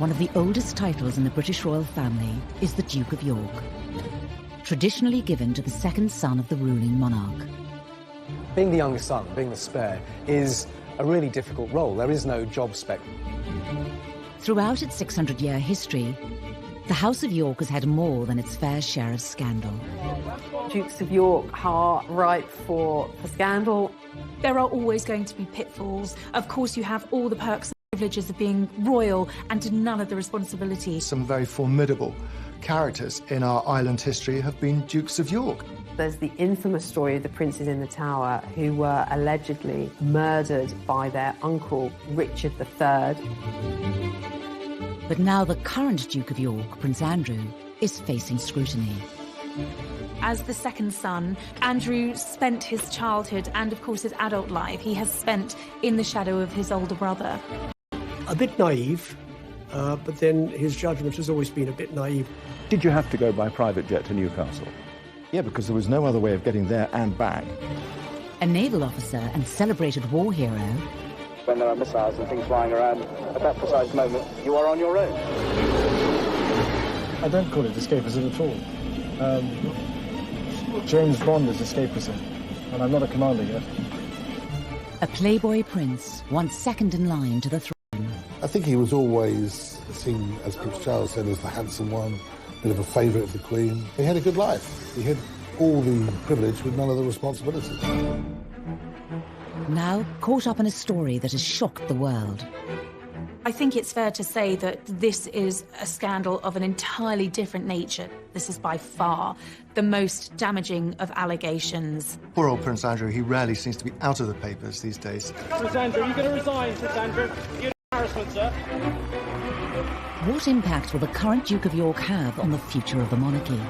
one of the oldest titles in the British royal family is the Duke of York, traditionally given to the second son of the ruling monarch. Being the youngest son, being the spare, is a really difficult role. There is no job spec. Throughout its 600-year history, the House of York has had more than its fair share of scandal. Dukes of York are ripe for scandal. There are always going to be pitfalls. Of course, you have all the perks and privileges of being royal and none of the responsibility. Some very formidable characters in our island history have been Dukes of York. There's the infamous story of the princes in the Tower who were allegedly murdered by their uncle, Richard III. But now the current Duke of York, Prince Andrew, is facing scrutiny. As the second son, Andrew spent his childhood and, of course, his adult life he has spent in the shadow of his older brother. A bit naive, but then his judgment has always been a bit naive. Did you have to go by private jet to Newcastle? Yeah, because there was no other way of getting there and back. A naval officer and celebrated war hero. When there are missiles and things flying around, at that precise moment, you are on your own. I don't call it escapism at all. James Bond is escapism, and I'm not a commander yet. A playboy prince, once second in line to the throne. I think he was always seen, as Prince Charles said, as the handsome one, a bit of a favourite of the Queen. He had a good life. He had all the privilege with none of the responsibilities. Now caught up in a story that has shocked the world. I think it's fair to say that this is a scandal of an entirely different nature. This is by far the most damaging of allegations. Poor old Prince Andrew, he rarely seems to be out of the papers these days. Prince Andrew, you're going to resign, Prince Andrew. You're an embarrassment, sir. What impact will the current Duke of York have on the future of the monarchy?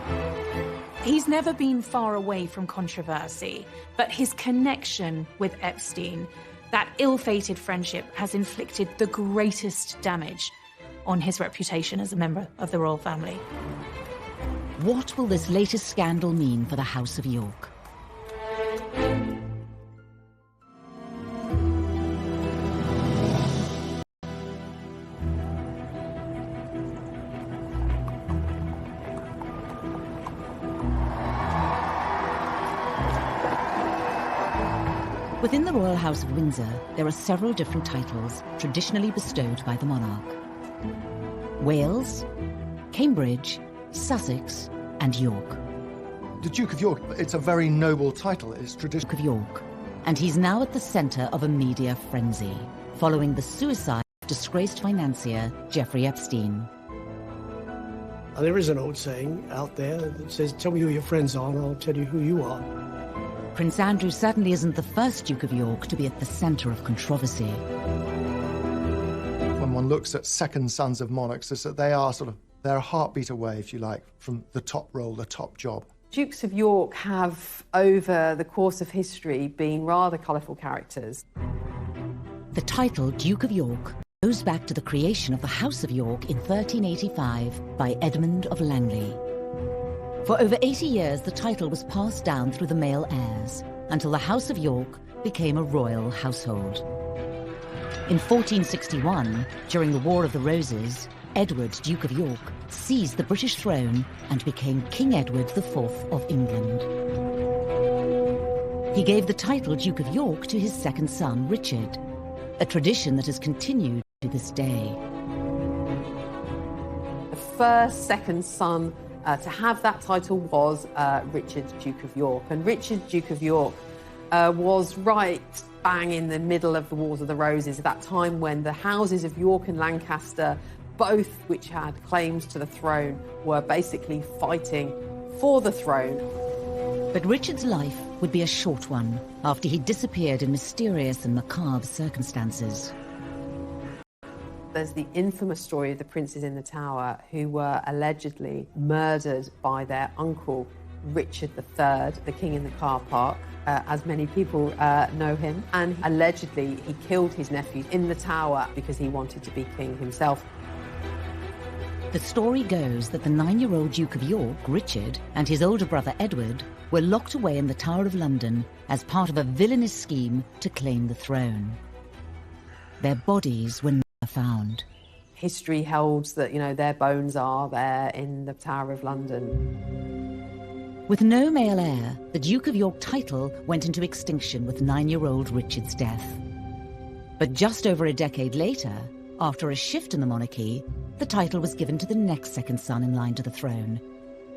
He's never been far away from controversy, but his connection with Epstein, that ill-fated friendship, has inflicted the greatest damage on his reputation as a member of the royal family. What will this latest scandal mean for the House of York? Within the Royal House of Windsor, there are several different titles traditionally bestowed by the monarch. Wales, Cambridge, Sussex, and York. The Duke of York, it's a very noble title. It's traditional. Duke of York, and he's now at the centre of a media frenzy, following the suicide of disgraced financier Jeffrey Epstein. And there is an old saying out there that says, tell me who your friends are and I'll tell you who you are. Prince Andrew certainly isn't the first Duke of York to be at the centre of controversy. When one looks at second sons of monarchs, is that they are they're a heartbeat away, if you like, from the top role, the top job. Dukes of York have, over the course of history, been rather colourful characters. The title Duke of York goes back to the creation of the House of York in 1385 by Edmund of Langley. For over 80 years, the title was passed down through the male heirs until the House of York became a royal household. In 1461, during the War of the Roses, Edward, Duke of York, seized the British throne and became King Edward IV of England. He gave the title Duke of York to his second son, Richard, a tradition that has continued to this day. The first second son to have that title was Richard, Duke of York. And Richard, Duke of York, was right bang in the middle of the Wars of the Roses, at that time when the houses of York and Lancaster, both which had claims to the throne, were basically fighting for the throne. But Richard's life would be a short one after he disappeared in mysterious and macabre circumstances. There's the infamous story of the princes in the Tower who were allegedly murdered by their uncle, Richard III, the king in the car park, as many people know him. And allegedly he killed his nephew in the Tower because he wanted to be king himself. The story goes that the 9-year-old Duke of York, Richard, and his older brother Edward were locked away in the Tower of London as part of a villainous scheme to claim the throne. Their bodies were never found. history holds that, you know, their bones are there in the Tower of London. With no male heir, the Duke of York title went into extinction with 9-year-old Richard's death. But just over a decade later, after a shift in the monarchy, the title was given to the next second son in line to the throne,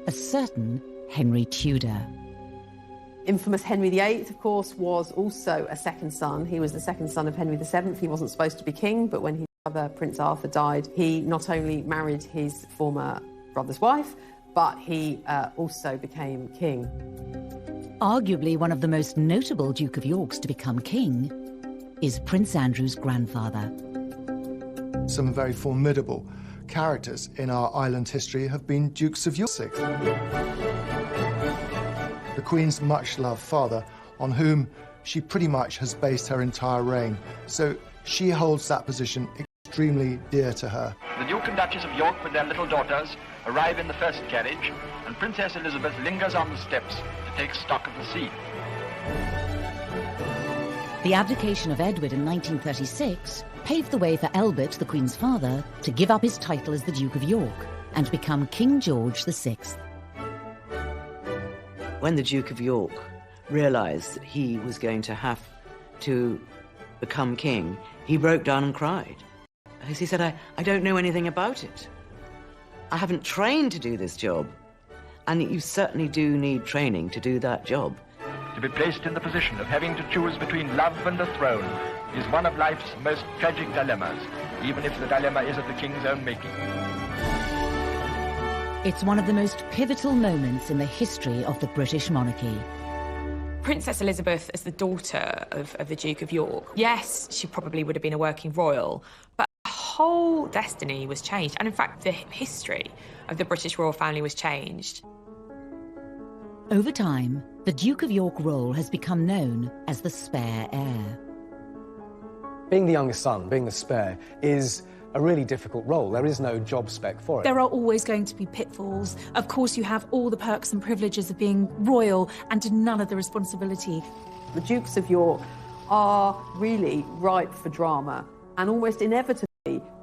a certain Henry Tudor. Infamous Henry VIII, of course, was also a second son. He was the second son of Henry VII. He wasn't supposed to be king, but when his brother, Prince Arthur, died, he not only married his former brother's wife, but he also became king. Arguably one of the most notable Duke of Yorks to become king is Prince Andrew's grandfather. Some very formidable characters in our island history have been Dukes of York. The Queen's much-loved father, on whom she pretty much has based her entire reign. So she holds that position extremely dear to her. The Duke and Duchess of York with their little daughters arrive in the first carriage, and Princess Elizabeth lingers on the steps to take stock of the scene. The abdication of Edward in 1936 paved the way for Albert, the Queen's father, to give up his title as the Duke of York and become King George VI. When the Duke of York realised that he was going to have to become king, he broke down and cried. Because he said, I don't know anything about it. I haven't trained to do this job. And you certainly do need training to do that job. To be placed in the position of having to choose between love and the throne is one of life's most tragic dilemmas, even if the dilemma is of the king's own making. It's one of the most pivotal moments in the history of the British monarchy. Princess Elizabeth, as the daughter of the Duke of York, yes, she probably would have been a working royal, but her whole destiny was changed. And in fact, the history of the British royal family was changed. Over time, the Duke of York role has become known as the spare heir. Being the youngest son, being the spare, is a really difficult role. There is no job spec for it. There are always going to be pitfalls. Of course, you have all the perks and privileges of being royal and none of the responsibility. The Dukes of York are really ripe for drama and almost inevitably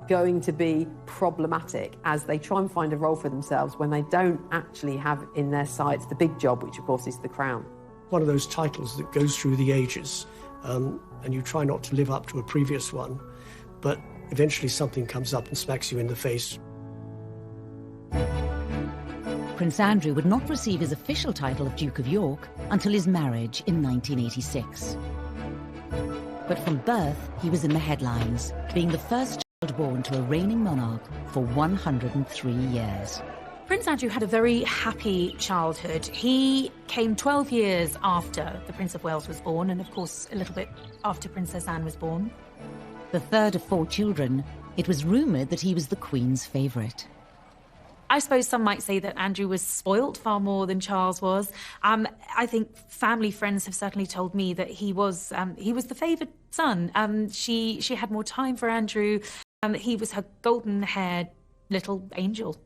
going to be problematic as they try and find a role for themselves when they don't actually have in their sights the big job, which of course is the crown. One of those titles that goes through the ages, and you try not to live up to a previous one, but eventually something comes up and smacks you in the face. Prince Andrew would not receive his official title of Duke of York until his marriage in 1986. But from birth, he was in the headlines, being the first child born to a reigning monarch for 103 years. Prince Andrew had a very happy childhood. He came 12 years after the Prince of Wales was born, and of course a little bit after Princess Anne was born. The third of 4 children, it was rumoured that he was the Queen's favourite. I suppose some might say that Andrew was spoilt far more than Charles was. I think family friends have certainly told me that he was the favoured son. She had more time for Andrew. He was her golden-haired little angel.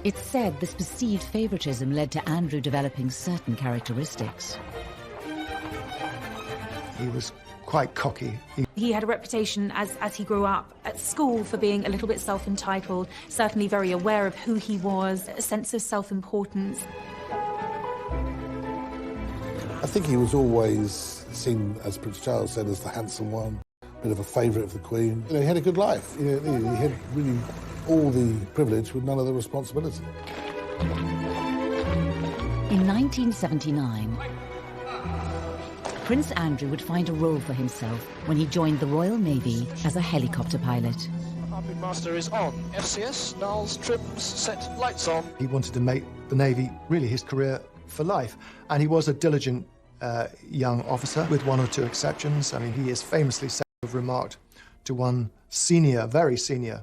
It's said this perceived favouritism led to Andrew developing certain characteristics. He was quite cocky. He had a reputation as he grew up at school for being a little bit self-entitled, certainly very aware of who he was, a sense of self-importance. I think he was always seen, as Prince Charles said, as the handsome one, a bit of a favourite of the Queen. You know, he had a good life. He had really all the privilege with none of the responsibility. In 1979, Prince Andrew would find a role for himself when he joined the Royal Navy as a helicopter pilot. Harpoon Master is on. FCS, dials, trims, set, lights on. He wanted to make the Navy really his career for life, and he was a diligent young officer, with 1 or 2 exceptions. I mean, he is famously said to have remarked to one senior, very senior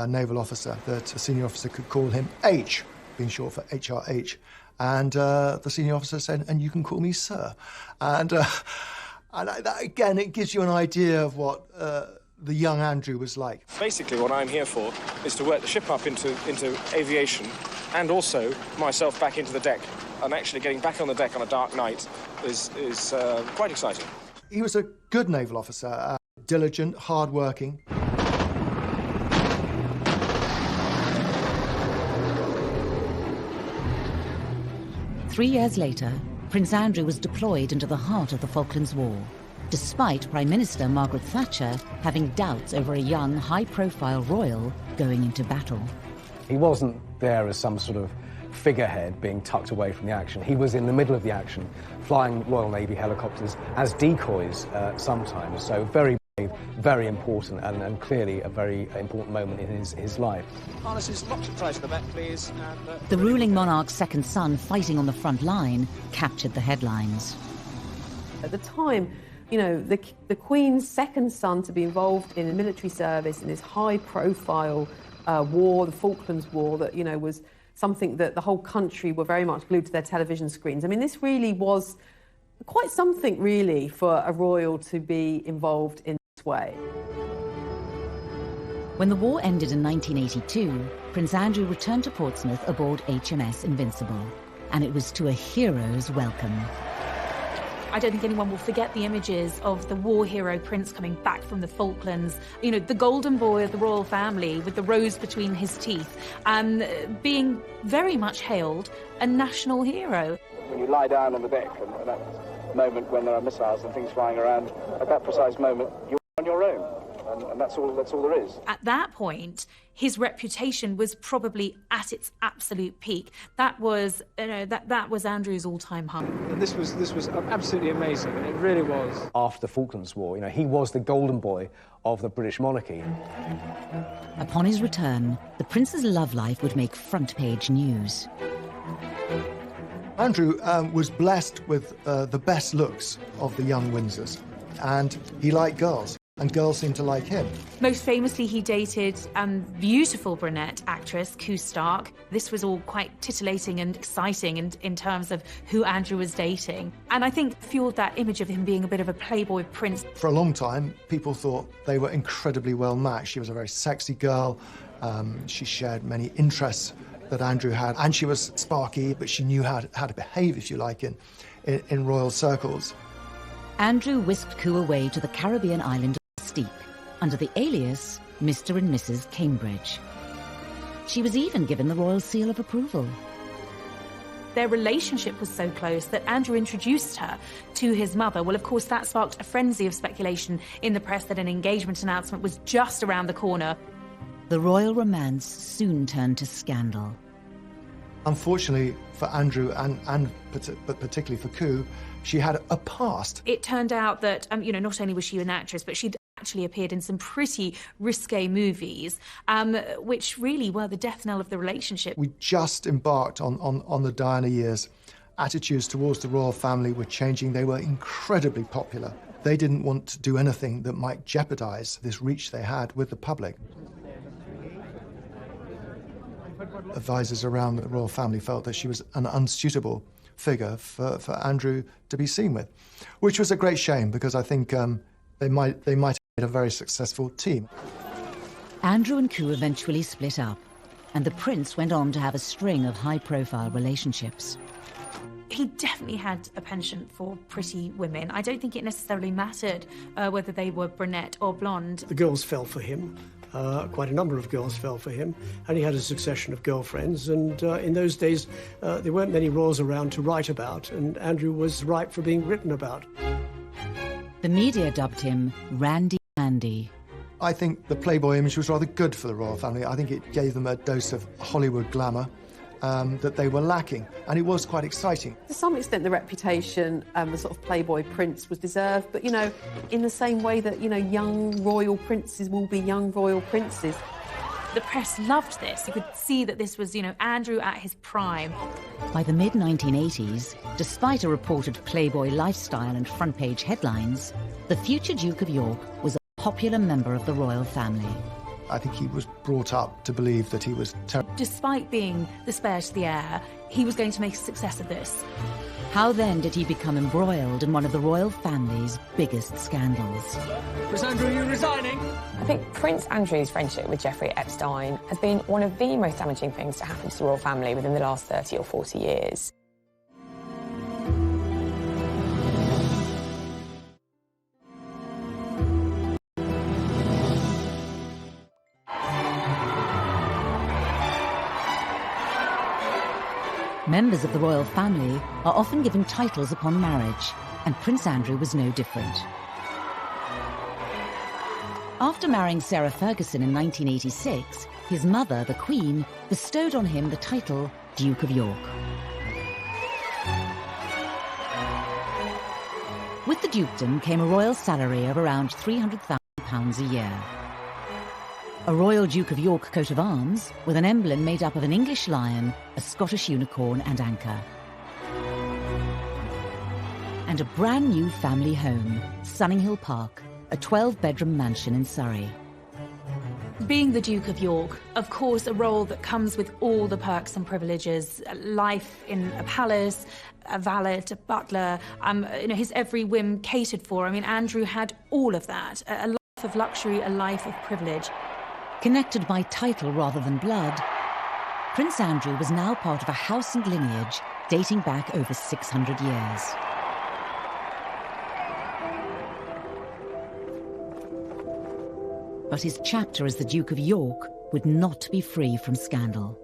naval officer that a senior officer could call him H, being short for HRH. And the senior officer said, "And you can call me sir." And that, again, it gives you an idea of what the young Andrew was like. Basically, what I'm here for is to work the ship up into aviation and also myself back into the deck. And actually getting back on the deck on a dark night is quite exciting. He was a good naval officer, diligent, hard-working. Three years later, Prince Andrew was deployed into the heart of the Falklands War, despite Prime Minister Margaret Thatcher having doubts over a young, high-profile royal going into battle. He wasn't there as some sort of figurehead being tucked away from the action. He was in the middle of the action, flying Royal Navy helicopters as decoys sometimes. So very brave, very important, and clearly a very important moment in his life. Harnesses locked and tight to the back, please. The ruling monarch's second son fighting on the front line captured the headlines. At the time, you know, the Queen's second son to be involved in a military service in this high-profile war, the Falklands War, that, you know, was something that the whole country were very much glued to their television screens. I mean, this really was quite something, really, for a royal to be involved in this way. When the war ended in 1982, Prince Andrew returned to Portsmouth aboard HMS Invincible, and it was to a hero's welcome. I don't think anyone will forget the images of the war hero Prince coming back from the Falklands, you know, the golden boy of the royal family with the rose between his teeth, and being very much hailed a national hero. When you lie down on the deck and that moment when there are missiles and things flying around, at that precise moment, you're on your own. And that's all there is. At that point, his reputation was probably at its absolute peak. That was, you know, that was Andrew's all-time high. And this was absolutely amazing. It really was. After the Falklands War, you know, he was the golden boy of the British monarchy. Upon his return, the prince's love life would make front-page news. Andrew was blessed with the best looks of the young Windsors, and he liked girls. And girls seemed to like him. Most famously, he dated beautiful brunette actress Koo Stark. This was all quite titillating and exciting in terms of who Andrew was dating. And I think fueled that image of him being a bit of a playboy prince. For a long time, people thought they were incredibly well matched. She was a very sexy girl. She shared many interests that Andrew had. And she was sparky, but she knew how to behave, if you like, in royal circles. Andrew whisked Koo away to the Caribbean island Steep, under the alias Mr. and Mrs. Cambridge. She was even given the royal seal of approval. Their relationship was so close that Andrew introduced her to his mother. Well, of course, that sparked a frenzy of speculation in the press that an engagement announcement was just around the corner. The royal romance soon turned to scandal. Unfortunately for Andrew but particularly for Koo, she had a past. It turned out that, you know, not only was she an actress, but she'd actually appeared in some pretty risque movies, which really were the death knell of the relationship. We just embarked on the Diana years. Attitudes towards the royal family were changing. They were incredibly popular. They didn't want to do anything that might jeopardize this reach they had with the public. Advisors around the royal family felt that she was an unsuitable figure for Andrew to be seen with, which was a great shame because I think they might have made a very successful team. Andrew and Koo eventually split up, and the prince went on to have a string of high-profile relationships. He definitely had a penchant for pretty women. I don't think it necessarily mattered whether they were brunette or blonde. The girls fell for him. Quite a number of girls fell for him, and he had a succession of girlfriends, and in those days there weren't many royals around to write about, and Andrew was ripe for being written about. The media dubbed him Randy Andy. I think the Playboy image was rather good for the royal family. I think it gave them a dose of Hollywood glamour that they were lacking, and it was quite exciting. To some extent, the reputation, the sort of Playboy prince was deserved, but, you know, in the same way that, you know, young royal princes will be young royal princes. The press loved this. You could see that this was, you know, Andrew at his prime. By the mid-1980s, despite a reported Playboy lifestyle and front-page headlines, the future Duke of York was a popular member of the royal family. I think he was brought up to believe that he was terrible. Despite being the spare to the heir, he was going to make a success of this. How then did he become embroiled in one of the royal family's biggest scandals? Prince Andrew, are you resigning? I think Prince Andrew's friendship with Jeffrey Epstein has been one of the most damaging things to happen to the royal family within the last 30 or 40 years. Members of the royal family are often given titles upon marriage, and Prince Andrew was no different. After marrying Sarah Ferguson in 1986, his mother, the Queen, bestowed on him the title Duke of York. With the dukedom came a royal salary of around £300,000 a year. A Royal Duke of York coat of arms with an emblem made up of an English lion, a Scottish unicorn and anchor. And a brand new family home, Sunninghill Park, a 12-bedroom mansion in Surrey. Being the Duke of York, of course, a role that comes with all the perks and privileges, life in a palace, a valet, a butler, his every whim catered for. I mean, Andrew had all of that, a life of luxury, a life of privilege. Connected by title rather than blood, Prince Andrew was now part of a house and lineage dating back over 600 years. But his chapter as the Duke of York would not be free from scandal.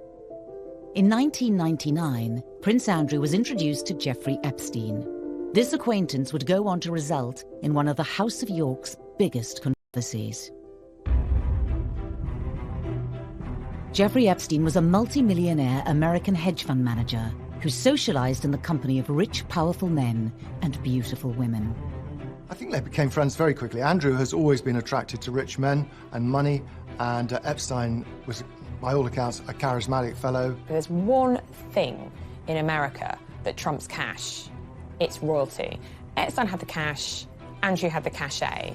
In 1999, Prince Andrew was introduced to Jeffrey Epstein. This acquaintance would go on to result in one of the House of York's biggest controversies. Jeffrey Epstein was a multi-millionaire American hedge fund manager who socialized in the company of rich, powerful men and beautiful women. I think they became friends very quickly. Andrew has always been attracted to rich men and money, and Epstein was, by all accounts, a charismatic fellow. There's one thing in America that trumps cash. It's royalty. Epstein had the cash, Andrew had the cachet.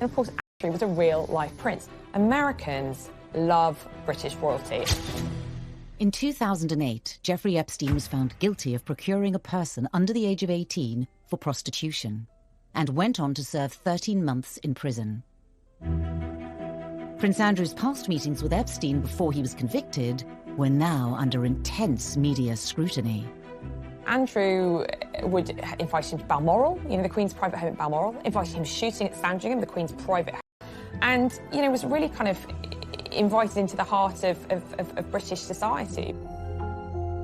And of course, Andrew was a real-life prince. Americans love British royalty. In 2008, Jeffrey Epstein was found guilty of procuring a person under the age of 18 for prostitution and went on to serve 13 months in prison. Prince Andrew's past meetings with Epstein before he was convicted were now under intense media scrutiny. Andrew would invite him to Balmoral, the Queen's private home at Balmoral, invited him shooting at Sandringham, the Queen's private home, and, was really kind of invited into the heart of British society.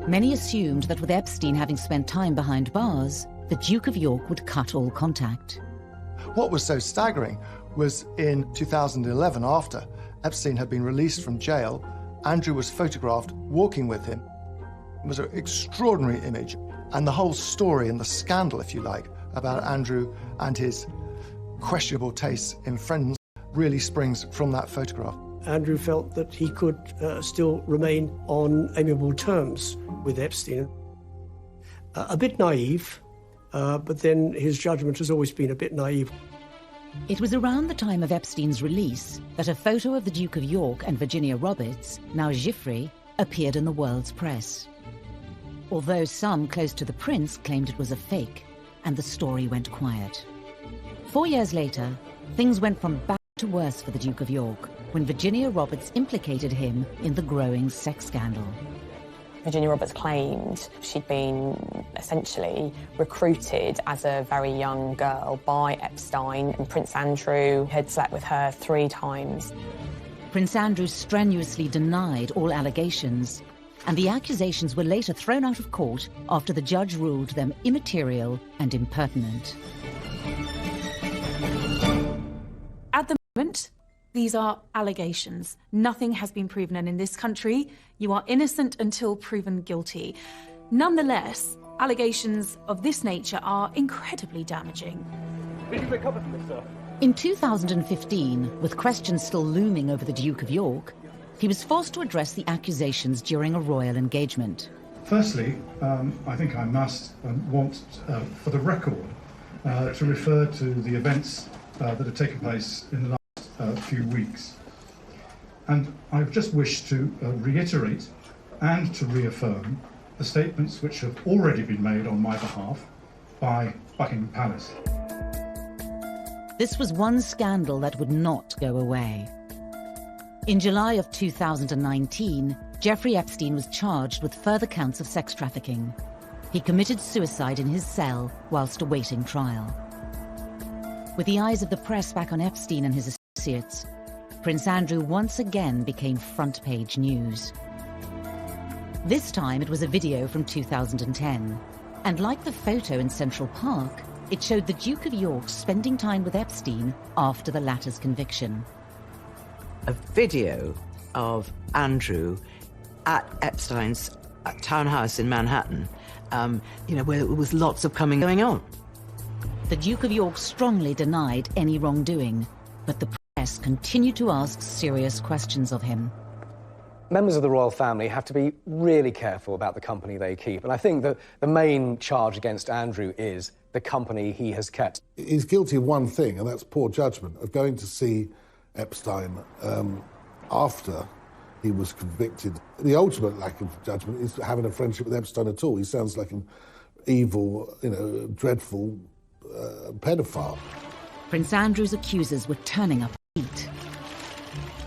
Many assumed that with Epstein having spent time behind bars, the Duke of York would cut all contact. What was so staggering was in 2011, after Epstein had been released from jail, Andrew was photographed walking with him. It was an extraordinary image, and the whole story and the scandal, if you like, about Andrew and his questionable tastes in friends really springs from that photograph. Andrew felt that he could still remain on amiable terms with Epstein. A bit naive, but then his judgment has always been a bit naive. It was around the time of Epstein's release that a photo of the Duke of York and Virginia Roberts, now Giuffre, appeared in the world's press. Although some close to the prince claimed it was a fake, and the story went quiet. 4 years later, things went from bad to worse for the Duke of York, when Virginia Roberts implicated him in the growing sex scandal. Virginia Roberts claimed she'd been essentially recruited as a very young girl by Epstein, and Prince Andrew had slept with her 3 times. Prince Andrew strenuously denied all allegations, and the accusations were later thrown out of court after the judge ruled them immaterial and impertinent. At the moment, these are allegations. Nothing has been proven, and in this country, you are innocent until proven guilty. Nonetheless, allegations of this nature are incredibly damaging. Did you recover from this, sir? In 2015, with questions still looming over the Duke of York, he was forced to address the accusations during a royal engagement. Firstly, I think I must and want, for the record, to refer to the events that have taken place in the last few weeks. And I've just wished to reiterate and to reaffirm the statements which have already been made on my behalf by Buckingham Palace. This was one scandal that would not go away. In July of 2019, Jeffrey Epstein was charged with further counts of sex trafficking. He committed suicide in his cell whilst awaiting trial. With the eyes of the press back on Epstein and his associates, Prince Andrew once again became front-page news. This time it was a video from 2010. And like the photo in Central Park, it showed the Duke of York spending time with Epstein after the latter's conviction. A video of Andrew at Epstein's townhouse in Manhattan, where there was lots of going on. The Duke of York strongly denied any wrongdoing, but the press continued to ask serious questions of him. Members of the royal family have to be really careful about the company they keep, and I think that the main charge against Andrew is the company he has kept. He's guilty of one thing, and that's poor judgment, of going to see Epstein after he was convicted. The ultimate lack of judgment is having a friendship with Epstein at all. He sounds like an evil, dreadful pedophile. Prince Andrew's accusers were turning up heat.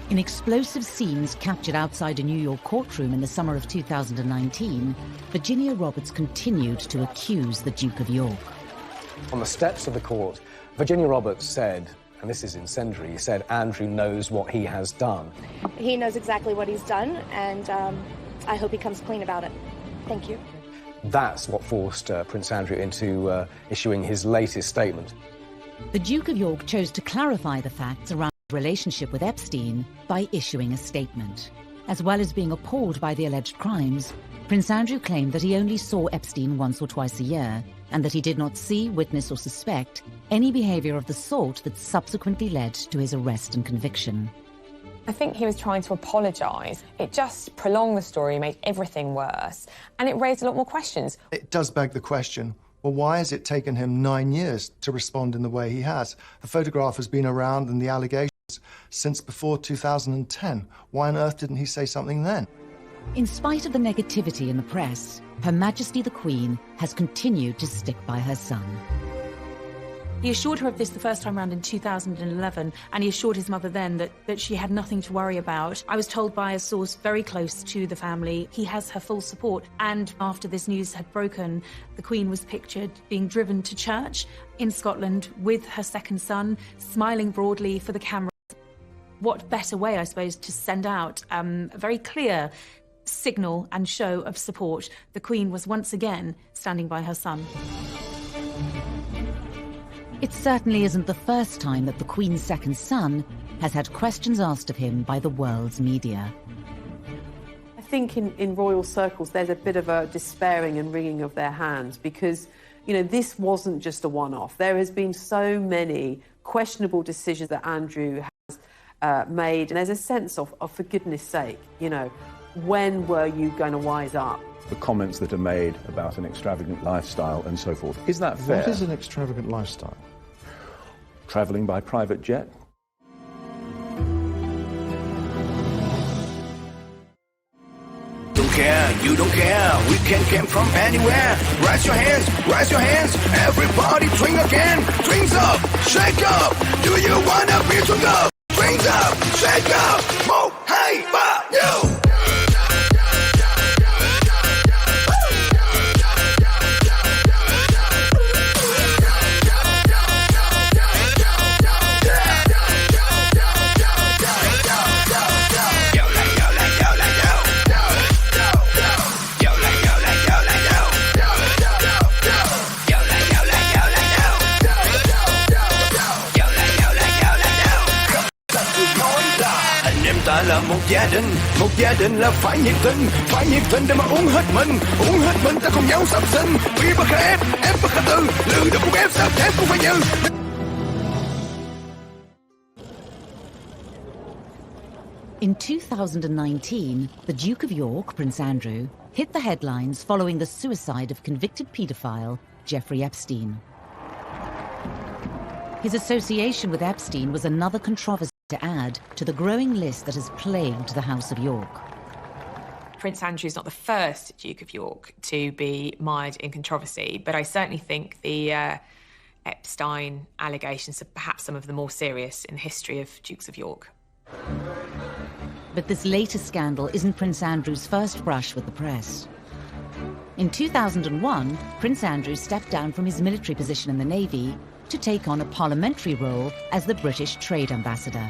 In explosive scenes captured outside a New York courtroom in the summer of 2019, Virginia Roberts continued to accuse the Duke of York. On the steps of the court, Virginia Roberts said, and this is incendiary, he said Andrew knows what he has done. He knows exactly what he's done, and I hope he comes clean about it. Thank you. That's what forced Prince Andrew into issuing his latest statement. The Duke of York chose to clarify the facts around his relationship with Epstein by issuing a statement. As well as being appalled by the alleged crimes, Prince Andrew claimed that he only saw Epstein once or twice a year, and that he did not see, witness or suspect any behaviour of the sort that subsequently led to his arrest and conviction. I think he was trying to apologise. It just prolonged the story, made everything worse, and it raised a lot more questions. It does beg the question, well, why has it taken him 9 years to respond in the way he has? The photograph has been around and the allegations since before 2010. Why on earth didn't he say something then? In spite of the negativity in the press, Her Majesty the Queen has continued to stick by her son. He assured her of this the first time round in 2011, and he assured his mother then that she had nothing to worry about. I was told by a source very close to the family he has her full support, and after this news had broken, the Queen was pictured being driven to church in Scotland with her second son, smiling broadly for the camera. What better way, I suppose, to send out a very clear signal and show of support? The Queen was once again standing by her son. It certainly isn't the first time that the Queen's second son has had questions asked of him by the world's media. I think in royal circles there's a bit of a despairing and wringing of their hands because, this wasn't just a one-off. There has been so many questionable decisions that Andrew has made, and there's a sense of for goodness sake, when were you going to wise up? The comments that are made about an extravagant lifestyle and so forth. Is that fair? What is an extravagant lifestyle? Travelling by private jet? Don't care, you don't care, we can come from anywhere. Raise your hands, everybody drink again. Drinks up, shake up, do you wanna be drunk up? Drinks up, shake up, move, hey, but you. Ta là một gia đình là phải nhiệt tình để mà uống hết mình ta cùng nhau sắp sinh, vì bất khả ép bất khả tư, lừa được cũng ép sao ép cũng phải như. In 2019, the Duke of York, Prince Andrew, hit the headlines following the suicide of convicted paedophile Jeffrey Epstein. His association with Epstein was another controversy to add to the growing list that has plagued the House of York. Prince Andrew is not the first Duke of York to be mired in controversy, but I certainly think the Epstein allegations are perhaps some of the more serious in the history of Dukes of York. But this latest scandal isn't Prince Andrew's first brush with the press. In 2001, Prince Andrew stepped down from his military position in the Navy to take on a parliamentary role as the British Trade Ambassador.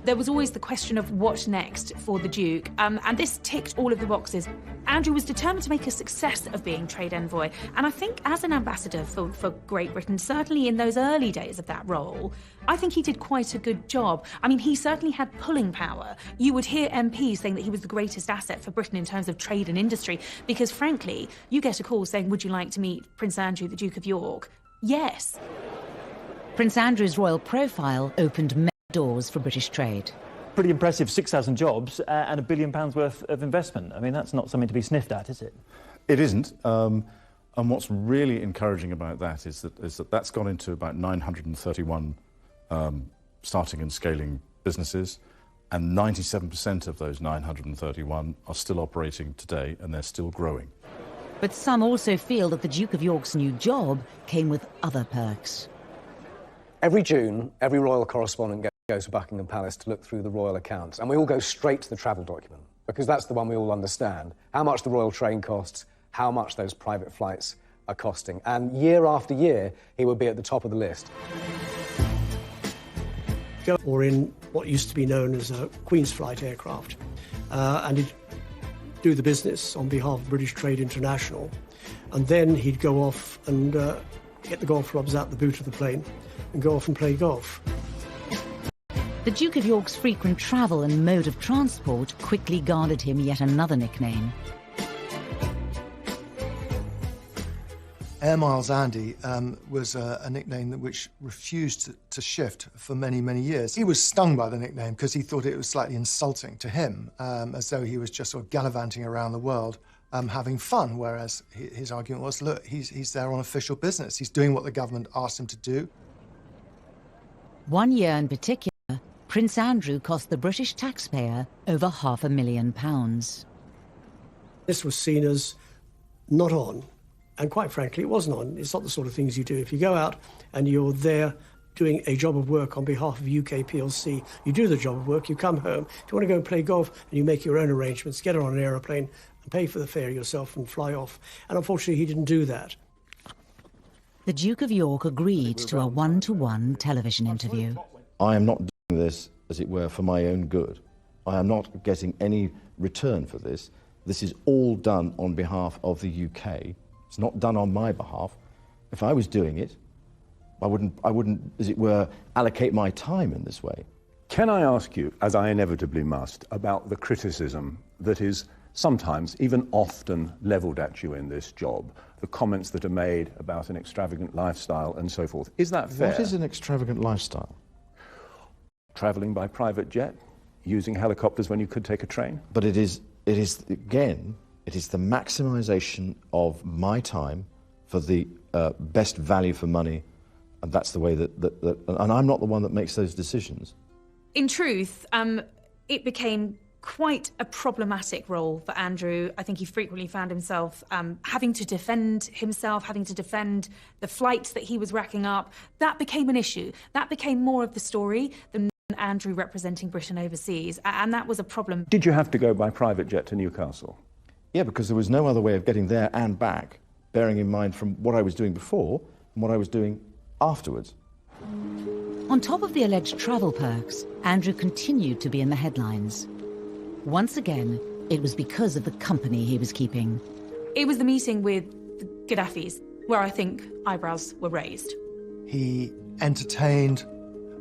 There was always the question of what next for the Duke, and this ticked all of the boxes. Andrew was determined to make a success of being trade envoy, and I think as an ambassador for Great Britain, certainly in those early days of that role, I think he did quite a good job. I mean, he certainly had pulling power. You would hear MPs saying that he was the greatest asset for Britain in terms of trade and industry, because frankly, you get a call saying, would you like to meet Prince Andrew, the Duke of York? Yes. Prince Andrew's royal profile opened many doors for British trade. Pretty impressive, 6,000 jobs and £1 billion worth of investment. I mean, that's not something to be sniffed at, is it? It isn't. And what's really encouraging about that is that that's gone into about 931 starting and scaling businesses, and 97% of those 931 are still operating today, and they're still growing. But some also feel that the Duke of York's new job came with other perks. Every June, every royal correspondent goes to Buckingham Palace to look through the royal accounts, and we all go straight to the travel document, because that's the one we all understand. How much the royal train costs, how much those private flights are costing. And year after year, he would be at the top of the list. Or in what used to be known as a Queen's Flight aircraft, and he'd do the business on behalf of British Trade International, and then he'd go off and get the golf clubs out the boot of the plane and go off and play golf. The Duke of York's frequent travel and mode of transport quickly garnered him yet another nickname. Air Miles Andy was a nickname which refused to shift for many, many years. He was stung by the nickname because he thought it was slightly insulting to him, as though he was just sort of gallivanting around the world, having fun, whereas his argument was, look, he's there on official business. He's doing what the government asked him to do. One year in particular, Prince Andrew cost the British taxpayer over £500,000. This was seen as not on. And quite frankly, it wasn't on. It's not the sort of things you do. If you go out and you're there doing a job of work on behalf of UK PLC, you do the job of work, you come home. If you want to go and play golf, and you make your own arrangements, get on an aeroplane and pay for the fare yourself and fly off. And unfortunately, he didn't do that. The Duke of York agreed to a one-to-one television interview. I am not doing this, as it were, for my own good. I am not getting any return for this. This is all done on behalf of the UK. It's not done on my behalf. If I was doing it, I wouldn't, as it were, allocate my time in this way. Can I ask you, as I inevitably must, about the criticism that is sometimes, even often, levelled at you in this job? The comments that are made about an extravagant lifestyle and so forth. Is that fair? What is an extravagant lifestyle? Travelling by private jet, using helicopters when you could take a train? But it is again, it is the maximisation of my time for the best value for money, and that's the way that and I'm not the one that makes those decisions. In truth, it became quite a problematic role for Andrew. I think he frequently found himself having to defend himself, having to defend the flights that he was racking up. That became an issue. That became more of the story than Andrew representing Britain overseas, and that was a problem. Did you have to go by private jet to Newcastle? Yeah, because there was no other way of getting there and back, bearing in mind from what I was doing before and what I was doing afterwards. On top of the alleged travel perks, Andrew continued to be in the headlines. Once again, it was because of the company he was keeping. It was the meeting with the Gaddafis where I think eyebrows were raised. He entertained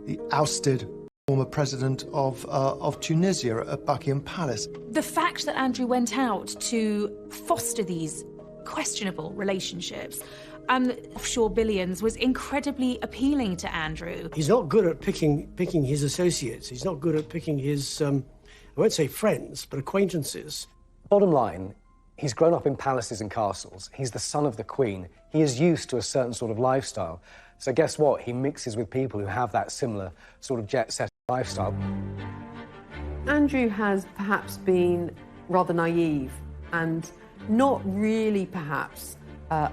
the ousted former president of Tunisia at Buckingham Palace. The fact that Andrew went out to foster these questionable relationships, offshore billions, was incredibly appealing to Andrew. He's not good at picking his associates. He's not good at picking his, I won't say friends, but acquaintances. Bottom line, he's grown up in palaces and castles. He's the son of the Queen. He is used to a certain sort of lifestyle. So guess what? He mixes with people who have that similar sort of jet-set lifestyle. Andrew has perhaps been rather naive and not really perhaps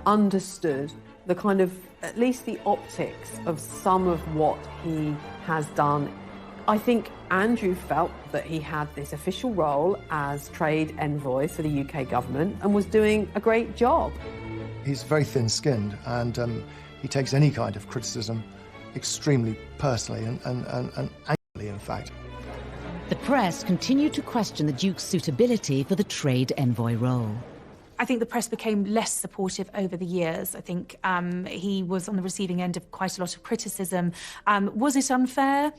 understood the kind of, at least the optics of some of what he has done. I think Andrew felt that he had this official role as trade envoy for the UK government and was doing a great job. He's very thin-skinned, and he takes any kind of criticism extremely personally and angrily, in fact. The press continued to question the Duke's suitability for the trade envoy role. I think the press became less supportive over the years. I think he was on the receiving end of quite a lot of criticism. Was it unfair?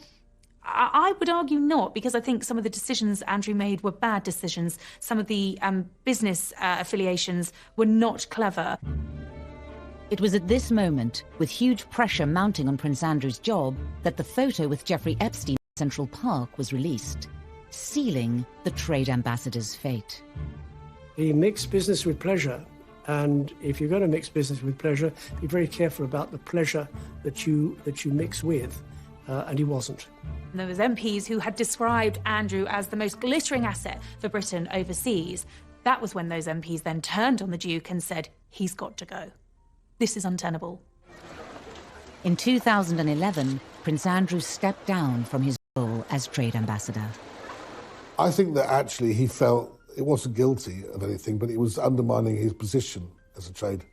I would argue not, because I think some of the decisions Andrew made were bad decisions. Some of the business affiliations were not clever. It was at this moment, with huge pressure mounting on Prince Andrew's job, that the photo with Jeffrey Epstein in Central Park was released, sealing the trade ambassador's fate. He mixed business with pleasure, and if you're going to mix business with pleasure, be very careful about the pleasure that you mix with, and he wasn't. There was MPs who had described Andrew as the most glittering asset for Britain overseas. That was when those MPs then turned on the Duke and said, he's got to go. This is untenable. In 2011, Prince Andrew stepped down from his role as trade ambassador. I think that actually he felt it wasn't guilty of anything, but it was undermining his position as a trade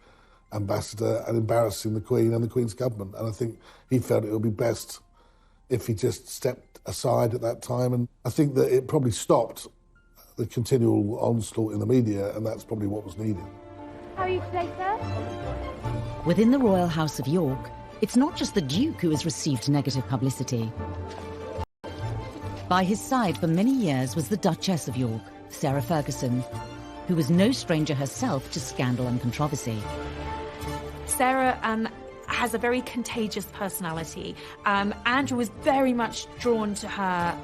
ambassador and embarrassing the Queen and the Queen's government. And I think he felt it would be best if he just stepped aside at that time. And I think that it probably stopped the continual onslaught in the media, and that's probably what was needed. How are you today, sir? Within the Royal House of York, it's not just the Duke who has received negative publicity. By his side for many years was the Duchess of York, Sarah Ferguson, who was no stranger herself to scandal and controversy. Sarah has a very contagious personality. Andrew was very much drawn to her.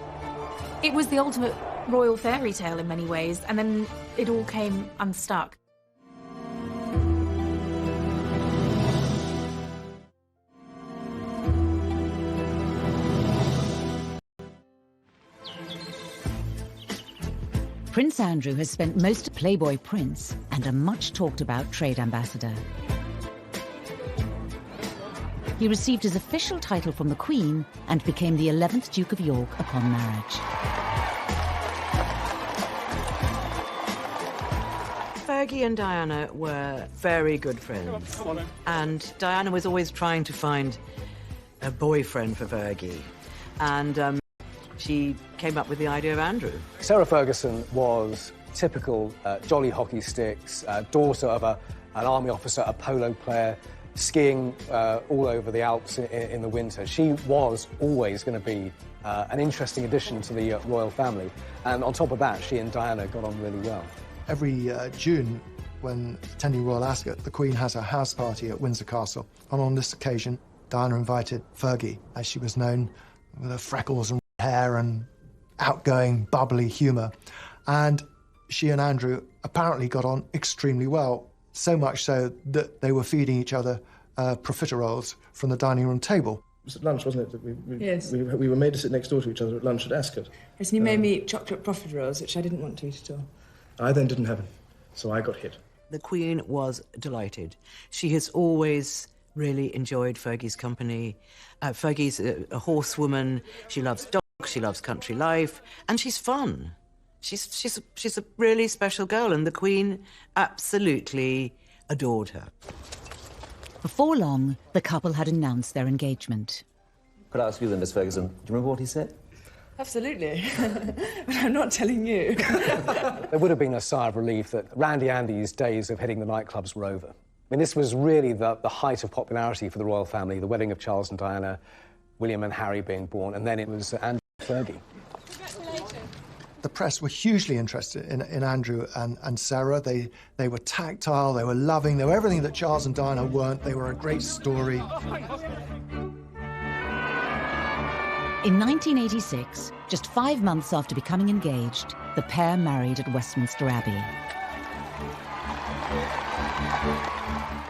It was the ultimate royal fairy tale in many ways, and then it all came unstuck. Prince Andrew has spent most of Playboy Prince and a much-talked-about trade ambassador. He received his official title from the Queen and became the 11th Duke of York upon marriage. Fergie and Diana were very good friends. And Diana was always trying to find a boyfriend for Fergie. And she came up with the idea of Andrew. Sarah Ferguson was typical jolly hockey sticks, daughter of an army officer, a polo player, skiing all over the Alps in the winter. She was always going to be an interesting addition to the royal family. And on top of that, she and Diana got on really well. Every June, when attending Royal Ascot, the Queen has a house party at Windsor Castle. And on this occasion, Diana invited Fergie, as she was known, with her freckles and hair and outgoing, bubbly humour. And she and Andrew apparently got on extremely well, so much so that they were feeding each other profiteroles from the dining room table. It was at lunch, wasn't it? Yes. We were made to sit next door to each other at lunch at Ascot. Yes, and you made me eat chocolate profiteroles, which I didn't want to eat at all. I then didn't have it, so I got hit. The Queen was delighted. She has always really enjoyed Fergie's company. Fergie's a horsewoman. She loves dogs, she loves country life, and she's fun. She's a really special girl, and the Queen absolutely adored her. Before long, the couple had announced their engagement. Could I ask you then, Miss Ferguson, do you remember what he said? Absolutely. But I'm not telling you. There would have been a sigh of relief that Randy Andy's days of hitting the nightclubs were over. I mean, this was really the height of popularity for the royal family, the wedding of Charles and Diana, William and Harry being born, and then it was Andrew and Fergie. The press were hugely interested in Andrew and Sarah. They were tactile, they were loving, they were everything that Charles and Diana weren't. They were a great story. In 1986, just 5 months after becoming engaged, the pair married at Westminster Abbey.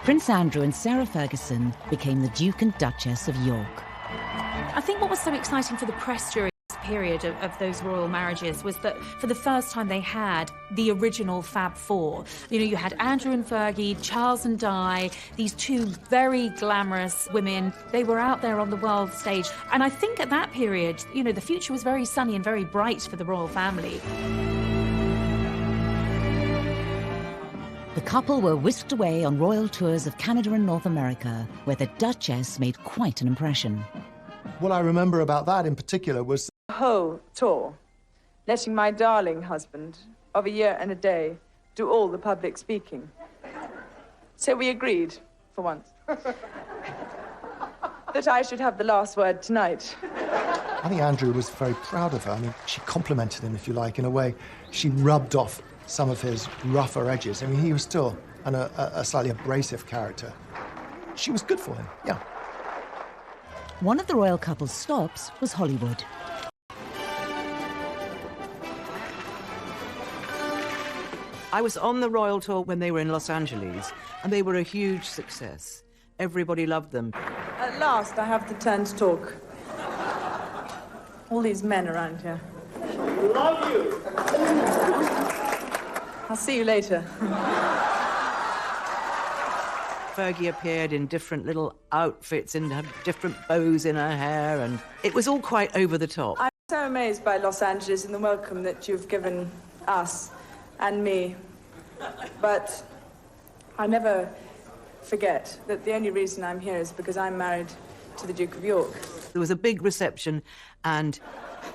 Prince Andrew and Sarah Ferguson became the Duke and Duchess of York. I think what was so exciting for the press during this period of those royal marriages was that for the first time they had the original Fab Four. You know, you had Andrew and Fergie, Charles and Di, these two very glamorous women. They were out there on the world stage. And I think at that period, you know, the future was very sunny and very bright for the royal family. The couple were whisked away on royal tours of Canada and North America, where the Duchess made quite an impression. What I remember about that in particular was the whole tour letting my darling husband of a year and a day do all the public speaking. So we agreed, for once, that I should have the last word tonight. I think Andrew was very proud of her. I mean, she complimented him, if you like, in a way. She rubbed off some of his rougher edges. I mean, he was still a slightly abrasive character. She was good for him, yeah. One of the royal couple's stops was Hollywood. I was on the royal tour when they were in Los Angeles, and they were a huge success. Everybody loved them. At last, I have the turn to talk. All these men around here. Love you! I'll see you later. Fergie appeared in different little outfits and had different bows in her hair, and it was all quite over the top. I'm so amazed by Los Angeles and the welcome that you've given us and me. But I never forget that the only reason I'm here is because I'm married to the Duke of York. There was a big reception and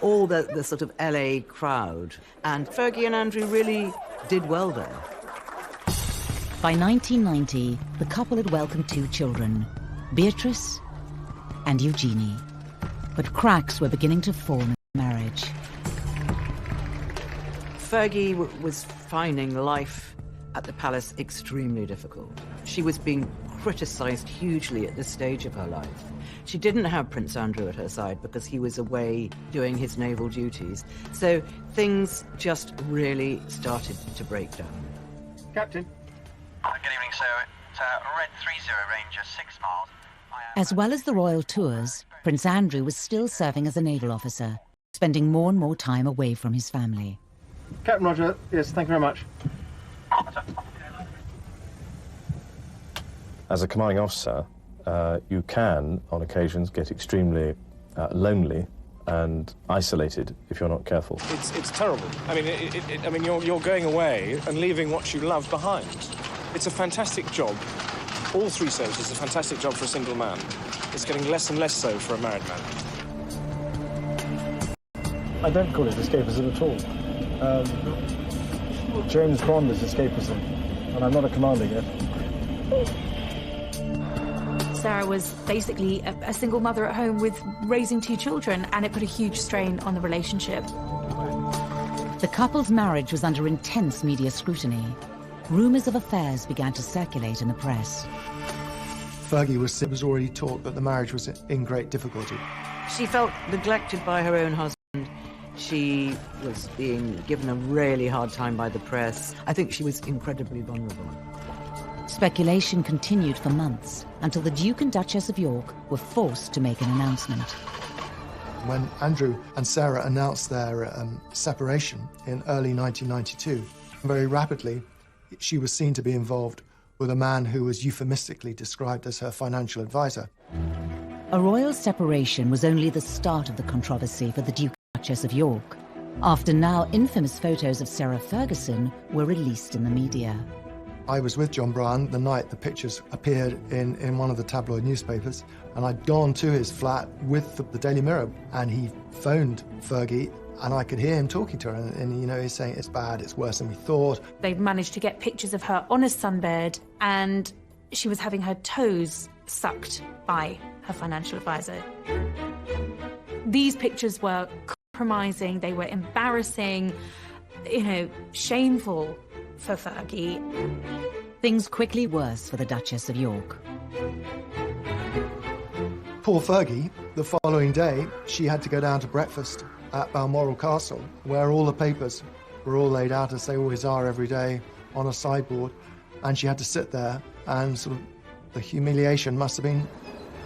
all the sort of LA crowd, and Fergie and Andrew really did well there. By 1990, the couple had welcomed 2 children, Beatrice and Eugenie. But cracks were beginning to form in the marriage. Fergie was finding life at the palace extremely difficult. She was being criticised hugely at this stage of her life. She didn't have Prince Andrew at her side because he was away doing his naval duties. So things just really started to break down. Captain. Good evening, sir. It's Red 30 Ranger, 6 miles. As well as the royal tours, Prince Andrew was still serving as a naval officer, spending more and more time away from his family. Captain Roger, yes, thank you very much. As a commanding officer, you can, on occasions, get extremely lonely and isolated if you're not careful. It's terrible. I mean, you're going away and leaving what you love behind. It's a fantastic job. All 3 services is a fantastic job for a single man. It's getting less and less so for a married man. I don't call it escapism at all. James Bond is escapism, and I'm not a commander yet. Sarah was basically a single mother at home with raising 2 children, and it put a huge strain on the relationship. The couple's marriage was under intense media scrutiny. Rumours of affairs began to circulate in the press. Fergie was already taught that the marriage was in great difficulty. She felt neglected by her own husband. She was being given a really hard time by the press. I think she was incredibly vulnerable. Speculation continued for months until the Duke and Duchess of York were forced to make an announcement. When Andrew and Sarah announced their separation in early 1992, very rapidly she was seen to be involved with a man who was euphemistically described as her financial advisor. A royal separation was only the start of the controversy for the Duke and Duchess of York, after now infamous photos of Sarah Ferguson were released in the media. I was with John Bryan the night the pictures appeared in one of the tabloid newspapers, and I'd gone to his flat with the Daily Mirror, and he phoned Fergie, and I could hear him talking to her, and you know, he's saying it's bad, it's worse than we thought. They've managed to get pictures of her on a sunbed, and she was having her toes sucked by her financial advisor. These pictures were compromising, they were embarrassing, you know, shameful for Fergie. Things quickly worse for the Duchess of York. Poor Fergie, the following day, she had to go down to breakfast at Balmoral Castle, where all the papers were all laid out, as they always are every day, on a sideboard, and she had to sit there, and sort of the humiliation must have been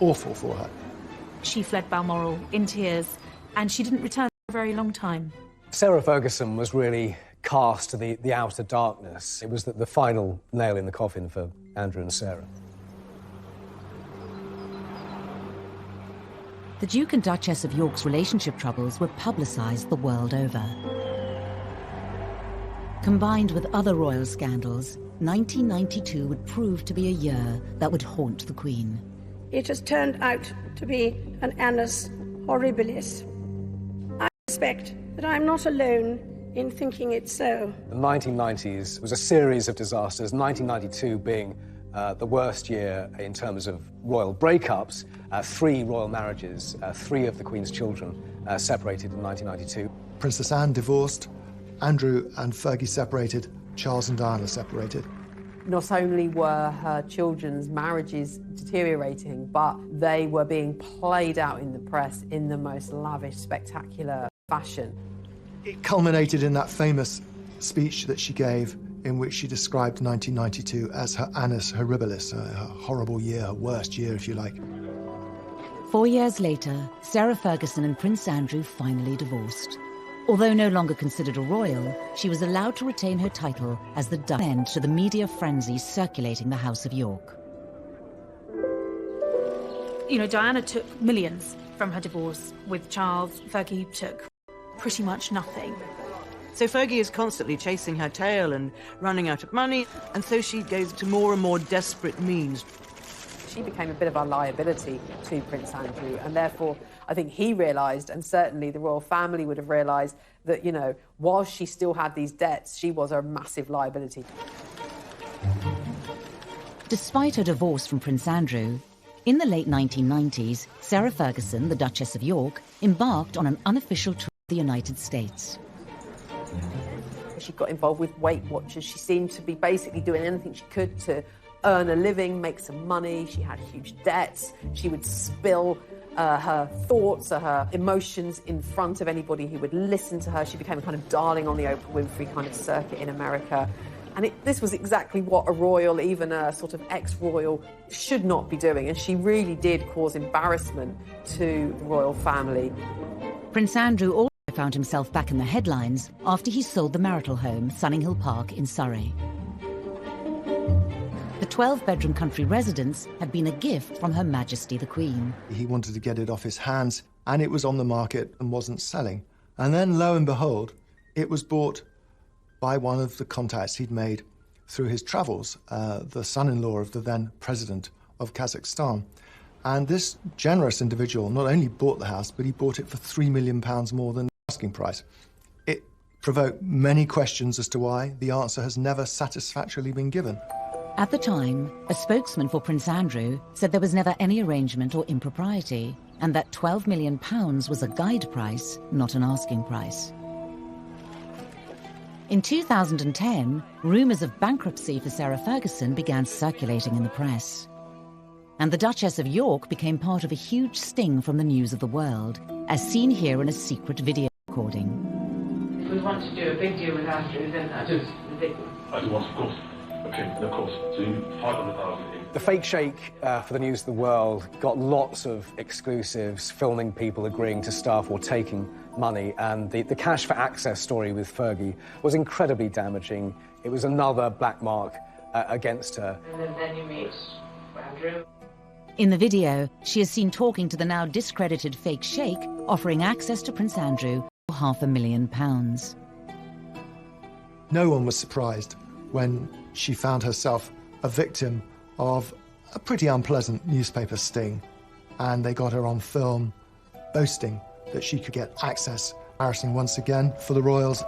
awful for her. She fled Balmoral in tears, and she didn't return for a very long time. Sarah Ferguson was really cast to the outer darkness. It was the final nail in the coffin for Andrew and Sarah. The Duke and Duchess of York's relationship troubles were publicised the world over. Combined with other royal scandals, 1992 would prove to be a year that would haunt the Queen. It has turned out to be an annus horribilis. I suspect that I'm not alone in thinking it so. The 1990s was a series of disasters, 1992 being the worst year in terms of royal breakups. 3 royal marriages, 3 of the Queen's children separated in 1992. Princess Anne divorced, Andrew and Fergie separated, Charles and Diana separated. Not only were her children's marriages deteriorating, but they were being played out in the press in the most lavish, spectacular fashion. It culminated in that famous speech that she gave in which she described 1992 as her annus horribilis, her horrible year, her worst year, if you like. 4 years later, Sarah Ferguson and Prince Andrew finally divorced. Although no longer considered a royal, she was allowed to retain her title as the end to the media frenzy circulating the House of York. You know, Diana took millions from her divorce with Charles. Fergie took pretty much nothing. So Fergie is constantly chasing her tail and running out of money, and so she goes to more and more desperate means. She became a bit of a liability to Prince Andrew, and therefore I think he realised, and certainly the royal family would have realised, that, you know, while she still had these debts, she was a massive liability. Despite her divorce from Prince Andrew, in the late 1990s, Sarah Ferguson, the Duchess of York, embarked on an unofficial tour of the United States. She got involved with Weight Watchers. She seemed to be basically doing anything she could to earn a living, make some money. She had huge debts. She would spill her thoughts or her emotions in front of anybody who would listen to her. She became a kind of darling on the Oprah Winfrey kind of circuit in America. And this was exactly what a royal, even a sort of ex-royal, should not be doing. And she really did cause embarrassment to the royal family. Prince Andrew also found himself back in the headlines after he sold the marital home, Sunninghill Park in Surrey. The 12-bedroom country residence had been a gift from Her Majesty the Queen. He wanted to get it off his hands, and it was on the market and wasn't selling. And then, lo and behold, it was bought by one of the contacts he'd made through his travels, the son-in-law of the then president of Kazakhstan. And this generous individual not only bought the house, but he bought it for £3 million more than the asking price. It provoked many questions as to why. The answer has never satisfactorily been given. At the time, a spokesman for Prince Andrew said there was never any arrangement or impropriety, and that £12 million was a guide price, not an asking price. In 2010, rumours of bankruptcy for Sarah Ferguson began circulating in the press. And the Duchess of York became part of a huge sting from the news of the world, as seen here in a secret video recording. If we want to do a big deal with Andrew, then that is ridiculous. I do want, of course. Okay, of course. So you 500,000. The fake shake for the news of the world got lots of exclusives, filming people agreeing to stuff or taking money, and the cash for access story with Fergie was incredibly damaging. It was another black mark against her. And then you meet Andrew. In the video, she is seen talking to the now discredited fake sheikh, offering access to Prince Andrew for £500,000. No one was surprised when she found herself a victim of a pretty unpleasant newspaper sting, and they got her on film boasting that she could get access. Embarrassing once again for the royals.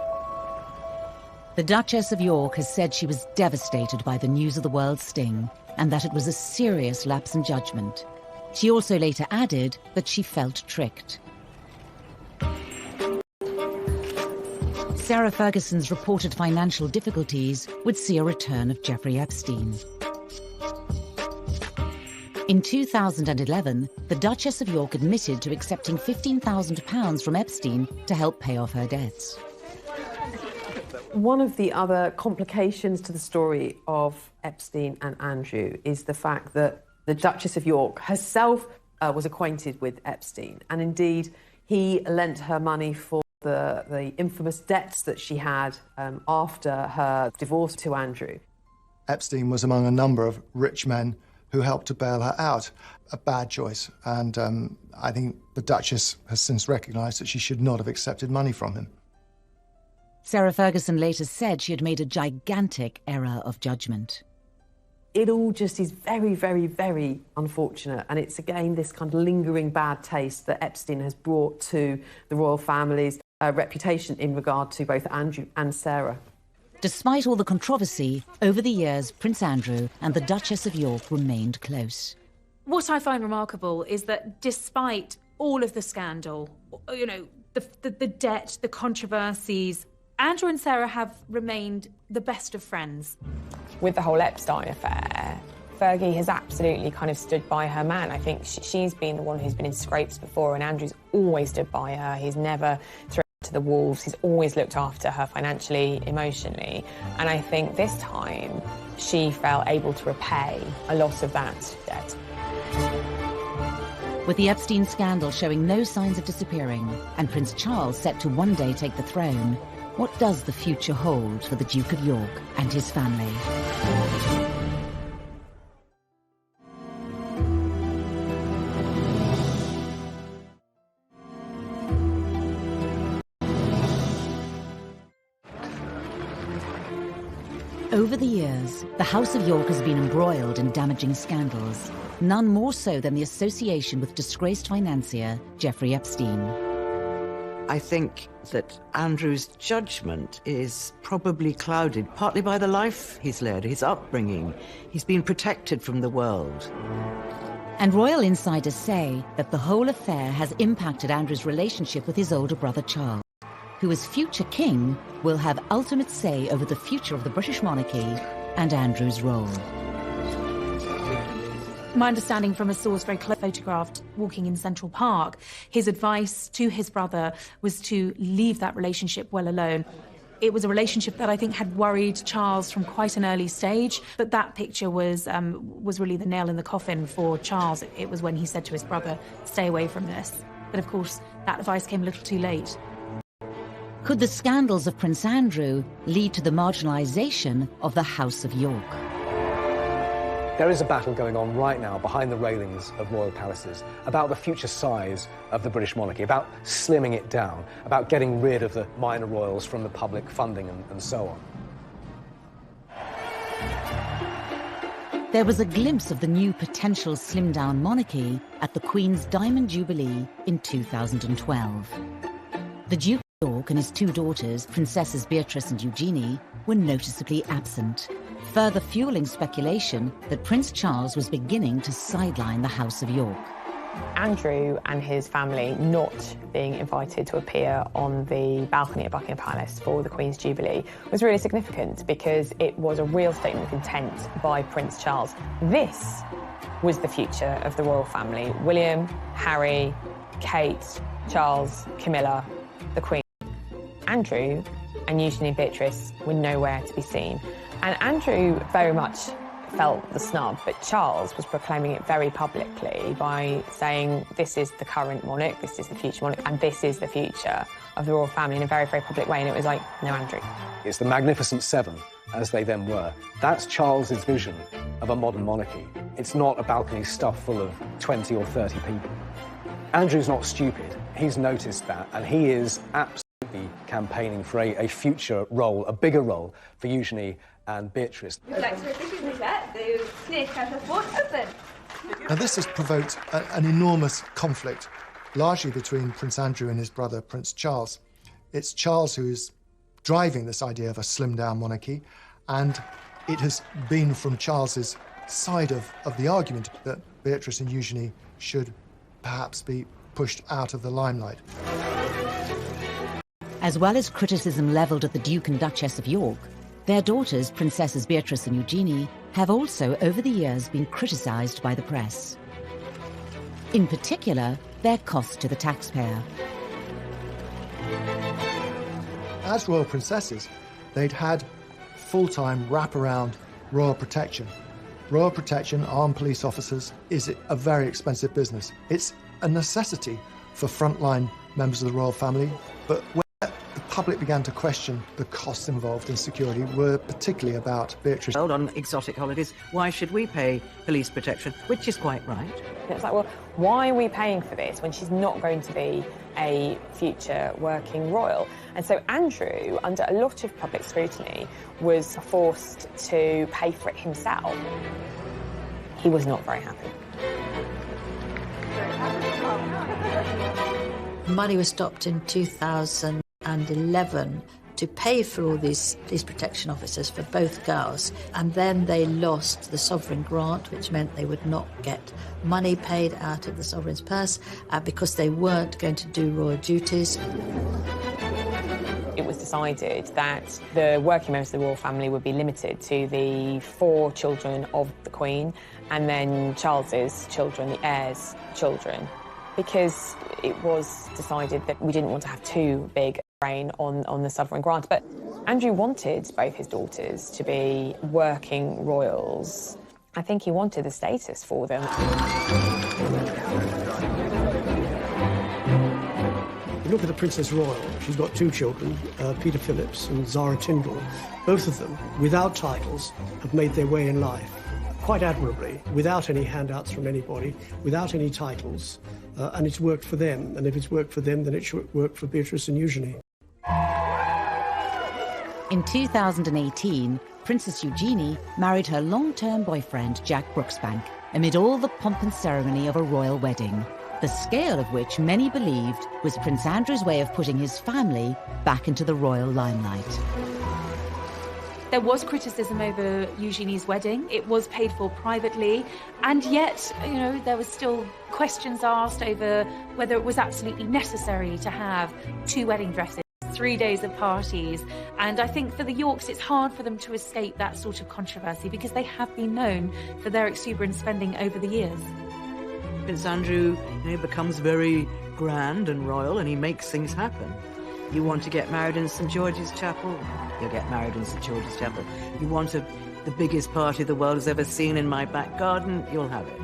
The Duchess of York has said she was devastated by the news of the world sting, and that it was a serious lapse in judgment. She also later added that she felt tricked. Sarah Ferguson's reported financial difficulties would see a return of Jeffrey Epstein. In 2011, the Duchess of York admitted to accepting £15,000 from Epstein to help pay off her debts. One of the other complications to the story of Epstein and Andrew is the fact that the Duchess of York herself was acquainted with Epstein, and indeed he lent her money for the infamous debts that she had after her divorce to Andrew. Epstein was among a number of rich men who helped to bail her out. A bad choice, and I think the Duchess has since recognised that she should not have accepted money from him. Sarah Ferguson later said she had made a gigantic error of judgment. It all just is very, very, very unfortunate, and it's again this kind of lingering bad taste that Epstein has brought to the royal families. reputation in regard to both Andrew and Sarah. Despite all the controversy, over the years, Prince Andrew and the Duchess of York remained close. What I find remarkable is that despite all of the scandal, you know, the debt, the controversies, Andrew and Sarah have remained the best of friends. With the whole Epstein affair, Fergie has absolutely kind of stood by her man. I think she's been the one who's been in scrapes before, and Andrew's always stood by her. He's never thrown her to the wolves. He's always looked after her financially, emotionally. And I think this time she felt able to repay a lot of that debt. With the Epstein scandal showing no signs of disappearing and Prince Charles set to one day take the throne, what does the future hold for the Duke of York and his family? Over the years, the House of York has been embroiled in damaging scandals, none more so than the association with disgraced financier Jeffrey Epstein. I think that Andrew's judgment is probably clouded partly by the life he's led, his upbringing. He's been protected from the world. And royal insiders say that the whole affair has impacted Andrew's relationship with his older brother Charles, who as future king will have ultimate say over the future of the British monarchy and Andrew's role. My understanding from a source very close photographed walking in Central Park, his advice to his brother was to leave that relationship well alone. It was a relationship that I think had worried Charles from quite an early stage, but that picture was really the nail in the coffin for Charles. It was when he said to his brother, stay away from this. But of course, that advice came a little too late. Could the scandals of Prince Andrew lead to the marginalisation of the House of York? There is a battle going on right now behind the railings of royal palaces about the future size of the British monarchy, about slimming it down, about getting rid of the minor royals from the public funding and so on. There was a glimpse of the new potential slimmed-down monarchy at the Queen's Diamond Jubilee in 2012. The Duke of York and his two daughters, Princesses Beatrice and Eugenie, were noticeably absent, further fueling speculation that Prince Charles was beginning to sideline the House of York. Andrew and his family not being invited to appear on the balcony at Buckingham Palace for the Queen's Jubilee was really significant because it was a real statement of intent by Prince Charles. This was the future of the royal family. William, Harry, Kate, Charles, Camilla, the Queen. Andrew and Eugenie and Beatrice were nowhere to be seen. And Andrew very much felt the snub, but Charles was proclaiming it very publicly by saying this is the current monarch, this is the future monarch, and this is the future of the royal family in a very, very public way. And it was like, no, Andrew. It's the Magnificent Seven, as they then were. That's Charles's vision of a modern monarchy. It's not a balcony stuffed full of 20 or 30 people. Andrew's not stupid. He's noticed that, and he is absolutely campaigning for a future role, a bigger role for Eugenie and Beatrice. Now this has provoked an enormous conflict, largely between Prince Andrew and his brother Prince Charles. It's Charles who is driving this idea of a slimmed-down monarchy, and it has been from Charles's side of the argument that Beatrice and Eugenie should perhaps be pushed out of the limelight. As well as criticism levelled at the Duke and Duchess of York, their daughters, Princesses Beatrice and Eugenie, have also over the years been criticised by the press. In particular, their cost to the taxpayer. As royal princesses, they'd had full-time wraparound royal protection. Royal protection, armed police officers, is a very expensive business. It's a necessity for frontline members of the royal family, but when the public began to question the costs involved in security were particularly about Beatrice. On exotic holidays, why should we pay police protection? Which is quite right. It's like, well, why are we paying for this when she's not going to be a future working royal? And so Andrew, under a lot of public scrutiny, was forced to pay for it himself. He was not very happy. Money was stopped in 2000. 11 to pay for all these police protection officers for both girls, and then they lost the sovereign grant, which meant they would not get money paid out of the sovereign's purse because they weren't going to do royal duties. It was decided that the working members of the royal family would be limited to the 4 children of the Queen and then Charles's children, the heirs' children, because it was decided that we didn't want to have too big a reign on the sovereign grant. But Andrew wanted both his daughters to be working royals. I think he wanted the status for them. Look at the Princess Royal. She's got 2 children, Peter Phillips and Zara Tyndall. Both of them, without titles, have made their way in life quite admirably, without any handouts from anybody, without any titles, and it's worked for them. And if it's worked for them, then it should work for Beatrice and Eugenie. In 2018, Princess Eugenie married her long-term boyfriend, Jack Brooksbank, amid all the pomp and ceremony of a royal wedding, the scale of which many believed was Prince Andrew's way of putting his family back into the royal limelight. There was criticism over Eugenie's wedding. It was paid for privately, and yet, you know, there was still questions asked over whether it was absolutely necessary to have 2 wedding dresses, 3 days of parties. And I think for the Yorks, it's hard for them to escape that sort of controversy because they have been known for their exuberant spending over the years. Prince Andrew, becomes very grand and royal, and he makes things happen. You want to get married in St George's Chapel? You'll get married in St George's Chapel. You want the biggest party the world has ever seen in my back garden? You'll have it.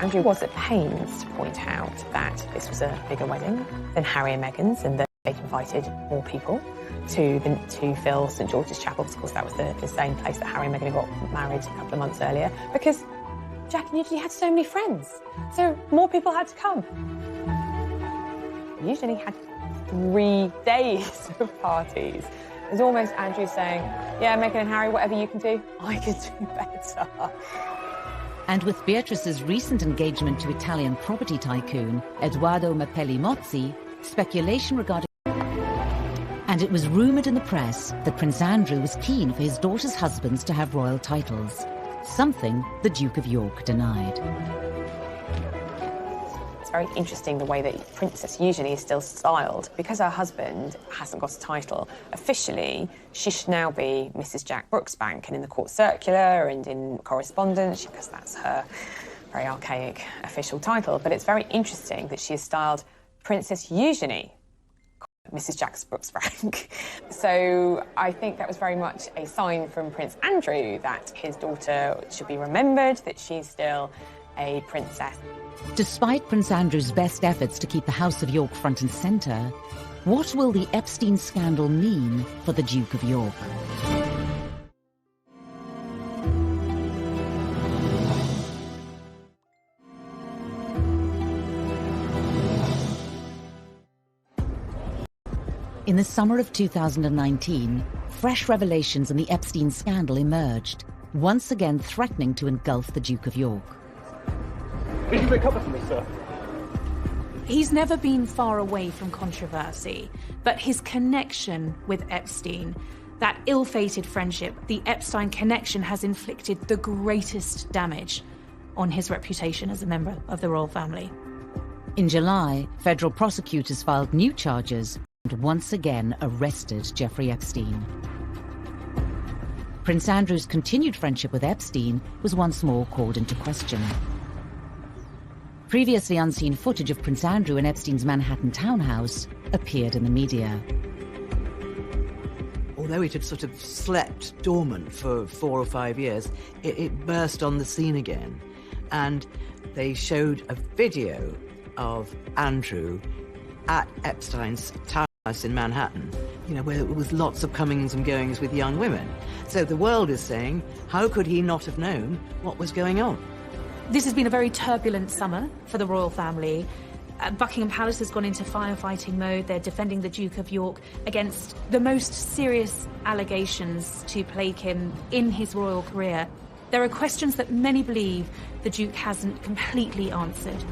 Andrew was at pains to point out that this was a bigger wedding than Harry and Meghan's, and that they'd invited more people to fill St George's Chapel. Of course, that was the same place that Harry and Meghan got married a couple of months earlier, because Jack and Eugenie had so many friends, so more people had to come. Eugenie had 3 days of parties. It was almost Andrew saying, yeah, Meghan and Harry, whatever you can do, I can do better. And with Beatrice's recent engagement to Italian property tycoon Edoardo Mapelli Mozzi, speculation regarding... And it was rumoured in the press that Prince Andrew was keen for his daughter's husbands to have royal titles, something the Duke of York denied. It's very interesting the way that Princess Eugenie is still styled. Because her husband hasn't got a title, officially, she should now be Mrs. Jack Brooksbank, and in the court circular and in correspondence, because that's her very archaic official title. But it's very interesting that she is styled Princess Eugenie, Mrs. Jack Brooksbank. So I think that was very much a sign from Prince Andrew that his daughter should be remembered, that she's still a princess. Despite Prince Andrew's best efforts to keep the House of York front and centre, what will the Epstein scandal mean for the Duke of York? In the summer of 2019, fresh revelations in the Epstein scandal emerged, once again threatening to engulf the Duke of York. Did you recover from this, sir? He's never been far away from controversy, but his connection with Epstein, that ill-fated friendship, the Epstein connection, has inflicted the greatest damage on his reputation as a member of the royal family. In July, federal prosecutors filed new charges and once again arrested Jeffrey Epstein. Prince Andrew's continued friendship with Epstein was once more called into question. Previously unseen footage of Prince Andrew in Epstein's Manhattan townhouse appeared in the media. Although it had sort of slept dormant for 4 or 5 years, it burst on the scene again. And they showed a video of Andrew at Epstein's townhouse in Manhattan, where there was lots of comings and goings with young women. So the world is saying, how could he not have known what was going on? This has been a very turbulent summer for the royal family. Buckingham Palace has gone into firefighting mode. They're defending the Duke of York against the most serious allegations to plague him in his royal career. There are questions that many believe the Duke hasn't completely answered.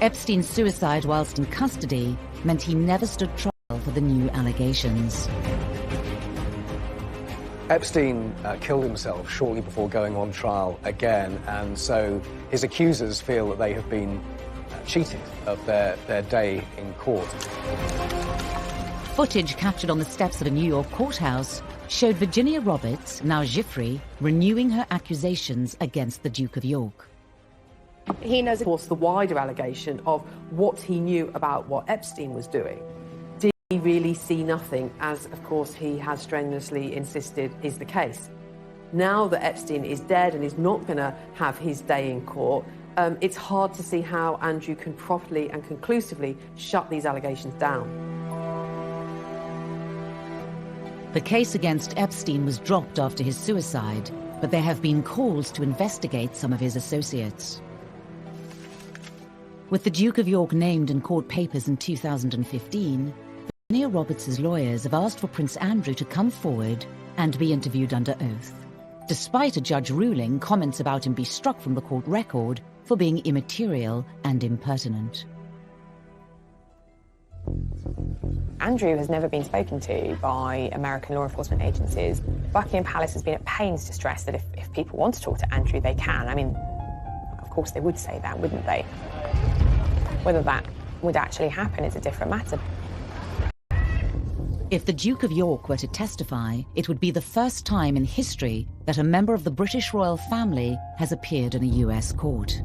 Epstein's suicide whilst in custody meant he never stood trial. of the new allegations. Epstein killed himself shortly before going on trial again, and so his accusers feel that they have been cheated of their day in court. Footage captured on the steps of a New York courthouse showed Virginia Roberts, now Giuffre, renewing her accusations against the Duke of York. He knows, of course, the wider allegation of what he knew about what Epstein was doing. Did he really see nothing, as, of course, he has strenuously insisted is the case? Now that Epstein is dead and is not going to have his day in court, it's hard to see how Andrew can properly and conclusively shut these allegations down. The case against Epstein was dropped after his suicide, but there have been calls to investigate some of his associates. With the Duke of York named in court papers in 2015, Virginia Roberts' lawyers have asked for Prince Andrew to come forward and be interviewed under oath, despite a judge ruling comments about him be struck from the court record for being immaterial and impertinent. Andrew has never been spoken to by American law enforcement agencies. Buckingham Palace has been at pains to stress that if people want to talk to Andrew, they can. I mean, of course they would say that, wouldn't they? Whether that would actually happen is a different matter. If the Duke of York were to testify, it would be the first time in history that a member of the British royal family has appeared in a US court.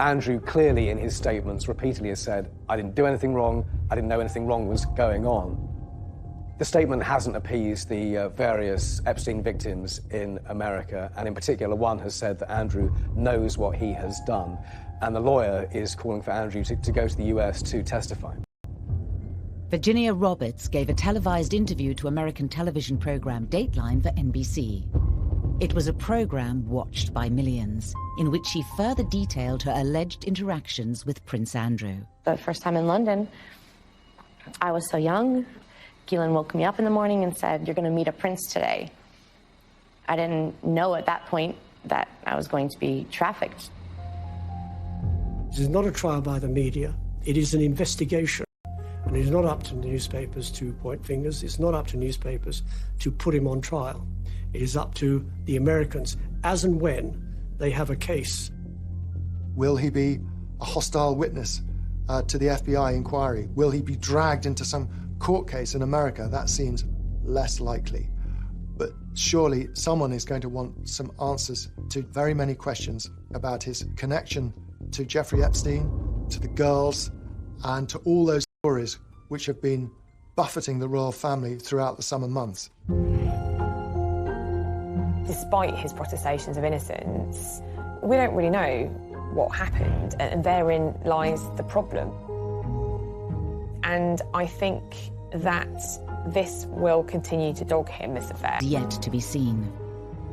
Andrew clearly in his statements repeatedly has said, I didn't do anything wrong, I didn't know anything wrong was going on. The statement hasn't appeased the various Epstein victims in America, and in particular one has said that Andrew knows what he has done, and the lawyer is calling for Andrew to go to the US to testify. Virginia Roberts gave a televised interview to American television program Dateline for NBC. It was a program watched by millions, in which she further detailed her alleged interactions with Prince Andrew. The first time in London, I was so young. Keelan woke me up in the morning and said, "You're going to meet a prince today." I didn't know at that point that I was going to be trafficked. This is not a trial by the media. It is an investigation. And it is not up to newspapers to point fingers. It's not up to newspapers to put him on trial. It is up to the Americans, as and when they have a case. Will he be a hostile witness to the FBI inquiry? Will he be dragged into some court case in America? That seems less likely. But surely someone is going to want some answers to very many questions about his connection to Jeffrey Epstein, to the girls, and to all those stories which have been buffeting the royal family throughout the summer months. Despite his protestations of innocence, we don't really know what happened, and therein lies the problem. And I think that this will continue to dog him, this affair. Yet to be seen.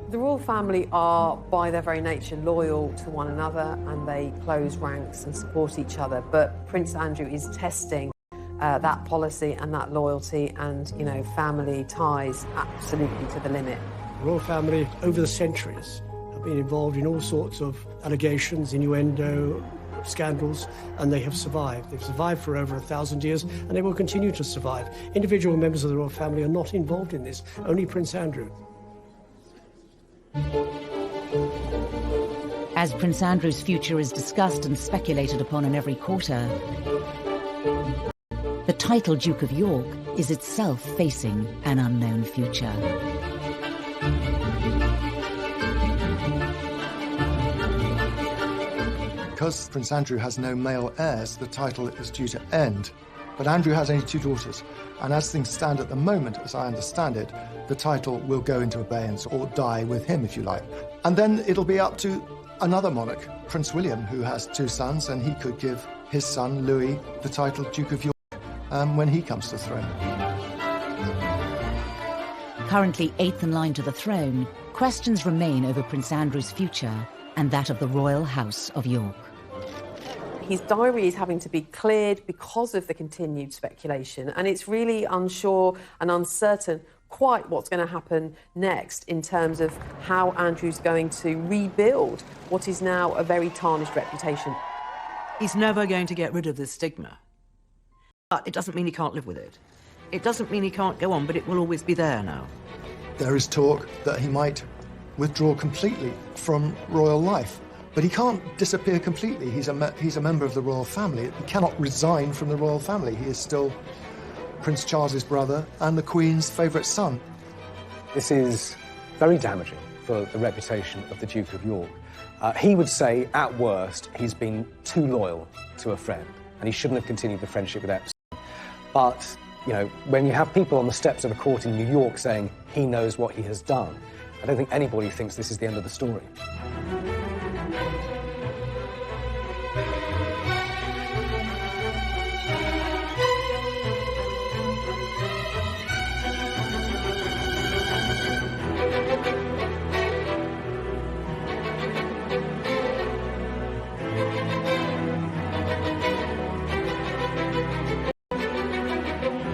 The royal family are, by their very nature, loyal to one another, and they close ranks and support each other. But Prince Andrew is testing that policy and that loyalty and, you know, family ties absolutely to the limit. The royal family, over the centuries, have been involved in all sorts of allegations, innuendo, scandals, and they have survived. They've survived for over 1,000 years, and they will continue to survive. Individual members of the royal family are not involved in this, only Prince Andrew. As Prince Andrew's future is discussed and speculated upon in every quarter, the title Duke of York is itself facing an unknown future. Because Prince Andrew has no male heirs, the title is due to end. But Andrew has only 2 daughters, and as things stand at the moment, as I understand it, the title will go into abeyance or die with him, if you like. And then it'll be up to another monarch, Prince William, who has 2 sons, and he could give his son, Louis, the title Duke of York when he comes to the throne. Currently 8th in line to the throne, questions remain over Prince Andrew's future and that of the royal house of York. His diary is having to be cleared because of the continued speculation, and it's really unsure and uncertain quite what's going to happen next in terms of how Andrew's going to rebuild what is now a very tarnished reputation. He's never going to get rid of this stigma. But it doesn't mean he can't live with it. It doesn't mean he can't go on, but it will always be there now. There is talk that he might withdraw completely from royal life. But he can't disappear completely. He's a member of the royal family. He cannot resign from the royal family. He is still Prince Charles's brother and the Queen's favourite son. This is very damaging for the reputation of the Duke of York. He would say, at worst, he's been too loyal to a friend, and he shouldn't have continued the friendship with Epstein. But, you know, when you have people on the steps of a court in New York saying he knows what he has done, I don't think anybody thinks this is the end of the story.